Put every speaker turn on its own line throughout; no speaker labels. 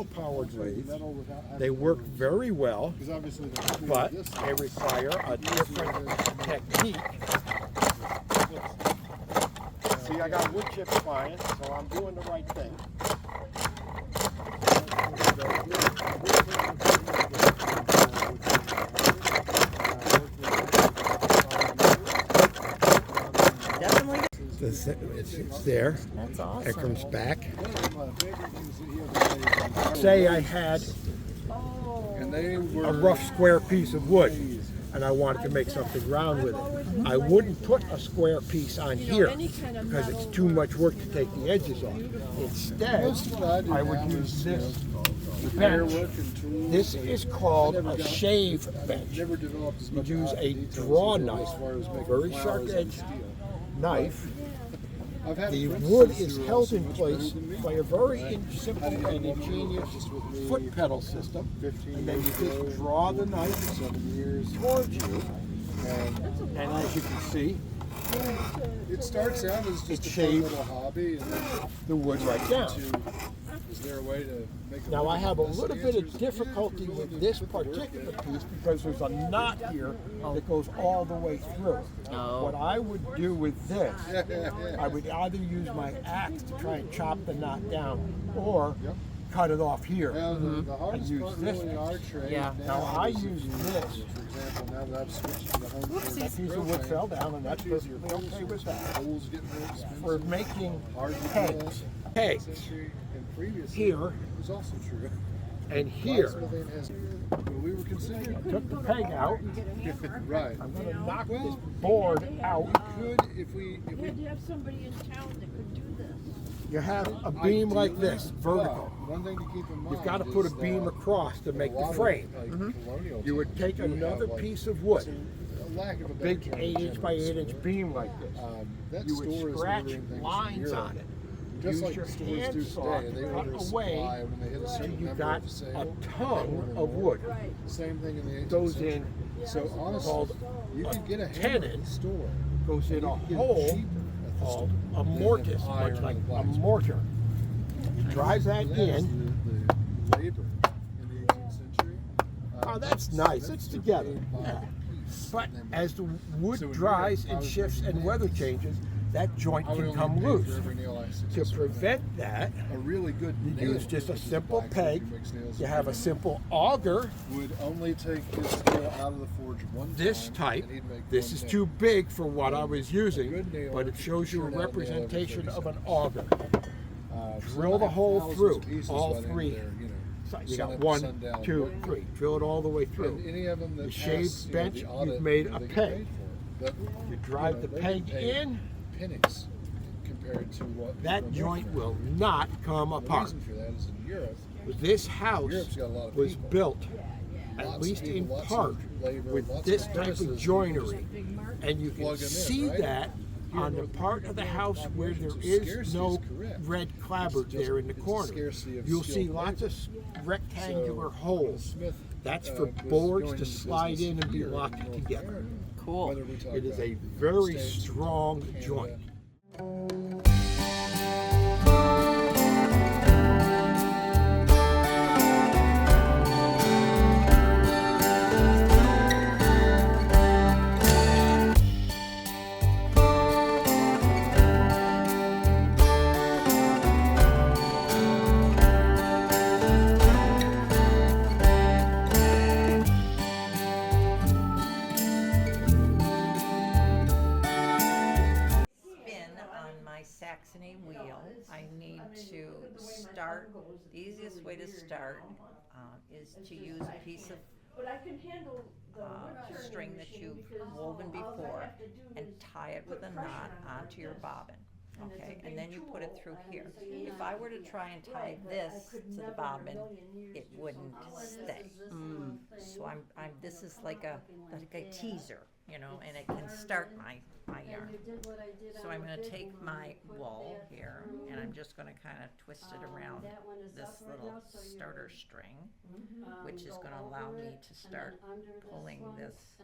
pedal-powered lathes. They work very well, but they require a different technique. See, I got wood chips flying, so I'm doing the right thing.
Definitely.
It's there.
That's awesome.
It comes back. Say I had a rough square piece of wood and I wanted to make something round with it. I wouldn't put a square piece on here because it's too much work to take the edges off. Instead, I would use this bench. This is called a shave bench. You use a draw knife, very sharp edge knife. The wood is held in place by a very simple and ingenious foot pedal system, and then you just draw the knife towards you, and as you can see,
it starts out as just a fun little hobby, and then
the wood right down.
Is there a way to make
Now I have a little bit of difficulty with this particular piece because there's a knot here that goes all the way through. What I would do with this, I would either use my axe to try and chop the knot down, or cut it off here and use this piece. Now I use this.
For example, now that I've switched to the home,
That piece of wood fell down, and that's perfectly okay with that. For making pegs. Here
was also true.
and here.
We were considering.
Took the peg out.
Right.
I'm going to knock this board out.
Could if we
You had to have somebody in town that could do this.
You have a beam like this, vertical.
One thing to keep in mind.
You've got to put a beam across to make the frame. You would take another piece of wood, a big 8-inch by 8-inch beam like this. You would scratch lines on it. Use your handsaw to cut away until you got a ton of wood.
Same thing in the
Goes in,
so honestly,
called
you
a
can get a
tenon,
store.
goes in a hole called a mortise, much like a mortar. You drive that in.
The labor in the 18th century.
Oh, that's nice. It's together. Yeah. But as the wood dries and shifts and weather changes, that joint can come loose. To prevent that, you use just a simple peg. You have a simple auger.
Would only take his nail out of the forge one
This type. This is too big for what I was using, but it shows you a representation of an auger. Drill the hole through, all three. So you got 1, 2, 3. Drill it all the way through. The shaved bench, you've made a peg. You drive the peg in.
Pennies compared to what
that joint will not come apart.
The reason for that is in Europe,
this house was built, at least in part, with this type of joinery. And you can see that on the part of the house where there is no red clapboard there in the corner. You'll see lots of rectangular holes. That's for boards to slide in and be locked together.
Cool.
It is a very strong joint.
wheel, I need to start. The easiest way to start is to use a piece of string that you've woven before and tie it with a knot onto your bobbin. Okay, and then you put it through here. If I were to try and tie this to the bobbin, it wouldn't stay. So this is like a teaser, you know, and it can start my yarn. So I'm going to take my wool here, and I'm just going to kind of twist it around this little starter string, which is going to allow me to start pulling this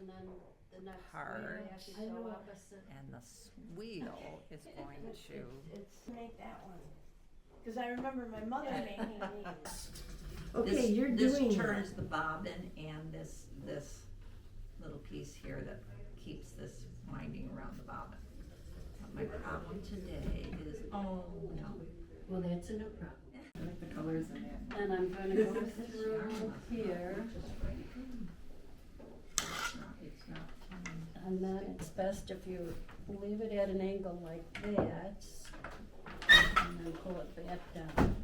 apart, and the wheel is going to
Cause I remember my mother making these.
Okay, this turns the bobbin, and this little piece here that keeps this winding around the bobbin. But my problem today is, oh no.
Well, that's a no problem.
I like the colors in it.
And I'm gonna go through here,
It's not.
and then it's best if you leave it at an angle like that, and then pull it back down.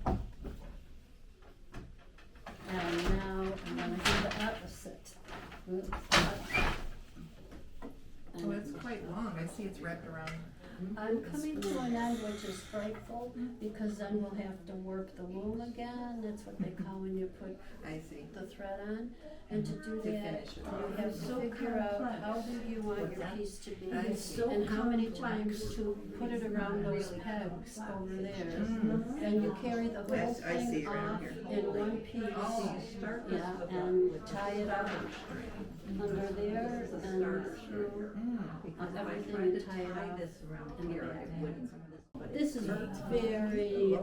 And now I'm gonna do the opposite. Oops.
Oh, it's quite long. I see it's wrapped around.
I'm coming to an end, which is frightful, because then we'll have to work the loom again. That's what they call when you put
I see.
the thread on. And to do
To
that,
finish it.
you have to figure out how big you want your piece to be,
It's so
and how many times to put it around those pegs over there. And you carry the whole
Yes, I see
thing
it right
off
here.
in one piece.
Oh, you start this
Yeah,
with
and tie it up under there and through
Because if I
everything
tried
and
to
tie it
tie
up
this around
in the
here,
back.
it wouldn't.
This is very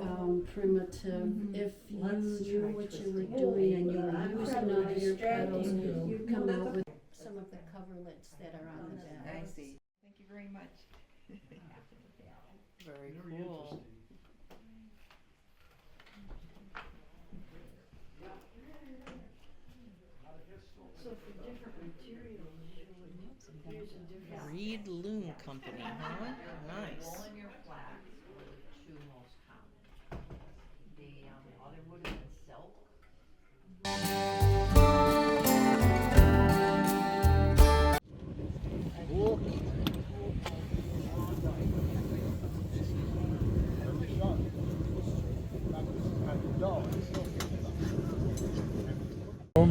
primitive. If you knew what you were doing and you were using all of your petals, you'd come out with some of the coverlets that are on the back.
I see. Thank you very much.
Very cool.
So for different materials, you would use a different.
Reed Loom Company, huh? Nice.
Wool and your flax were the two most common. The other would have been silk.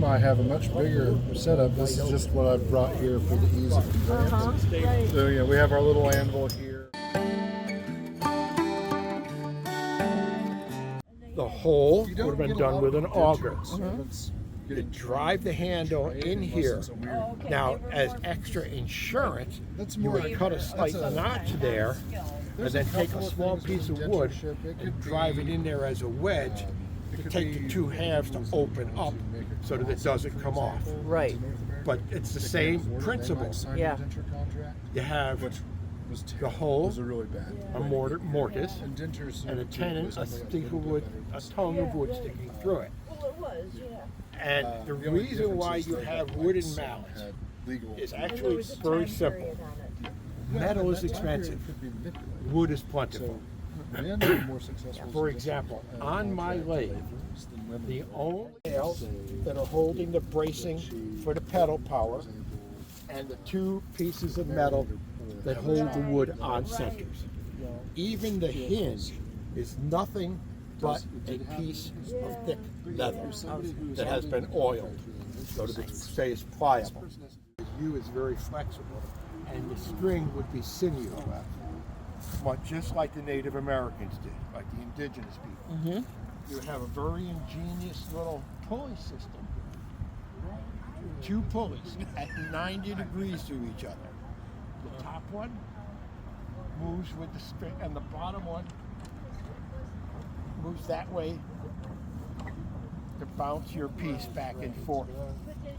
I have a much bigger setup. This is just what I've brought here for the ease of conveyance. So yeah, we have our little anvil here.
The hole
You
would
don't
have been
get a
done
lot
with
of
an auger.
insurance.
You drive the handle in here. Now, as extra insurance, you would cut a slight notch there, and then take a small piece of wood and drive it in there as a wedge to take the two halves to open up so that it doesn't come off.
Right.
But it's the same principle.
Yeah.
You have the hole,
Those are really bad.
a mortise,
And dentures
and a tenon, a stick of wood, a tongue of wood sticking through it.
Well, it was, yeah.
And the reason why you have wooden mallets is actually very simple. Metal is expensive. Wood is plentiful. For example, on my lathe, the only nails that are holding the bracing for the pedal power and the two pieces of metal that hold the wood on centers. Even the hinge is nothing but a piece of thick leather that has been oiled so that it stays pliable. The U is very flexible, and the string would be sinew, much just like the Native Americans did, like the indigenous people. You have a very ingenious little pulley system. Two pulleys at 90 degrees to each other. The top one moves with the string, and the bottom one moves that way to bounce your piece back and forth.
But then